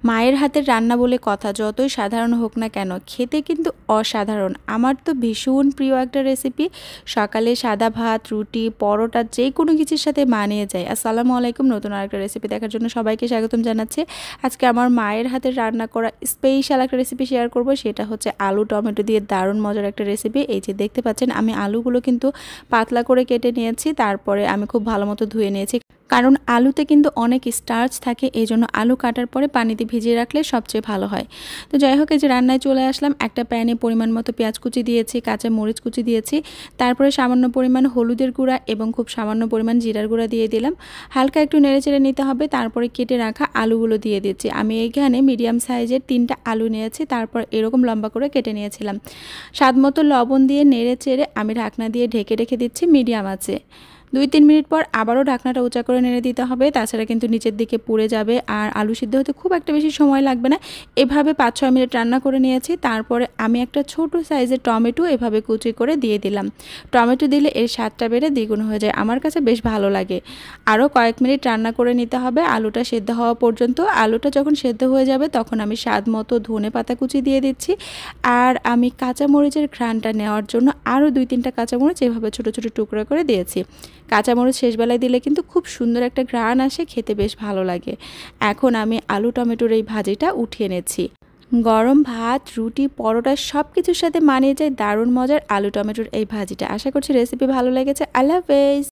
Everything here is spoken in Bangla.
মায়ের হাতের রান্না বলে কথা, যতই সাধারণ হোক না কেন খেতে কিন্তু অসাধারণ। আমার তো ভীষণ প্রিয় একটা রেসিপি। সকালে সাদা ভাত, রুটি, পরোটা যে কোনো কিছুর সাথে মানিয়ে যায়। আসসালামু আলাইকুম, নতুন আরেকটা রেসিপি দেখার জন্য সবাইকে স্বাগতম জানাচ্ছি। আজকে আমার মায়ের হাতের রান্না করা স্পেশাল একটা রেসিপি শেয়ার করব। সেটা হচ্ছে আলু টমেটো দিয়ে দারুণ মজার একটা রেসিপি। এই যে দেখতে পাচ্ছেন, আমি আলুগুলো কিন্তু পাতলা করে কেটে নিয়েছি, তারপরে আমি খুব ভালো মতো ধুয়ে নিয়েছি, কারণ আলুতে কিন্তু অনেক স্টার্চ থাকে। এই জন্য আলু কাটার পরে পানিতে ভিজিয়ে রাখলে সবচেয়ে ভালো হয়। তো যাই হোক, এই যে রান্নায় চলে আসলাম। একটা প্যানে পরিমাণ মতো পেঁয়াজ কুচি দিয়েছি, কাঁচা মরিচ কুচি দিয়েছি, তারপরে সামান্য পরিমাণ হলুদের গুঁড়া এবং খুব সামান্য পরিমাণ জিরার গুঁড়া দিয়ে দিলাম। হালকা একটু নেড়েচেড়ে নিতে হবে। তারপরে কেটে রাখা আলুগুলো দিয়ে দিচ্ছি। আমি এইখানে মিডিয়াম সাইজের 3টা আলু নিয়েছি, তারপর এরকম লম্বা করে কেটে নিয়েছিলাম। স্বাদ মতো লবণ দিয়ে নেড়েচেড়ে আমি ঢাকনা দিয়ে ঢেকে রেখে দিচ্ছি মিডিয়াম আঁচে। 2-3 মিনিট পর আবারও ঢাকনাটা উঁচা করে নেড়ে দিতে হবে, তাছাড়া কিন্তু নিচের দিকে পুড়ে যাবে। আর আলু সিদ্ধ হতে খুব একটা বেশি সময় লাগবে না। এভাবে 5-6 মিনিট রান্না করে নিয়েছি। তারপরে আমি একটা ছোট সাইজের টমেটো এভাবে কুচি করে দিয়ে দিলাম। টমেটো দিলে এর স্বাদটা বেড়ে দ্বিগুণ হয়ে যায়, আমার কাছে বেশ ভালো লাগে। আরও কয়েক মিনিট রান্না করে নিতে হবে আলুটা সেদ্ধ হওয়া পর্যন্ত। আলুটা যখন সেদ্ধ হয়ে যাবে তখন আমি স্বাদ মতো ধনেপাতা কুচি দিয়ে দিচ্ছি। আর আমি কাঁচামরিচের ঘ্রাণটা নেওয়ার জন্য আরও 2-3টা কাঁচামরিচ এভাবে ছোটো ছোটো টুকরো করে দিয়েছি। কাঁচামরিচ শেষবেলায় দিলে কিন্তু খুব সুন্দর একটা ঘ্রাণ আসে, খেতে বেশ ভালো লাগে। এখন আমি আলু টমেটোর এই ভাজিটা উঠিয়ে নেছি। গরম ভাত, রুটি, পরোটা সব কিছুর সাথে মানিয়ে যায় দারুণ মজার আলু টমেটোর এই ভাজিটা। আশা করছি রেসিপি ভালো লেগেছে। আল্লাহ হাফেজ।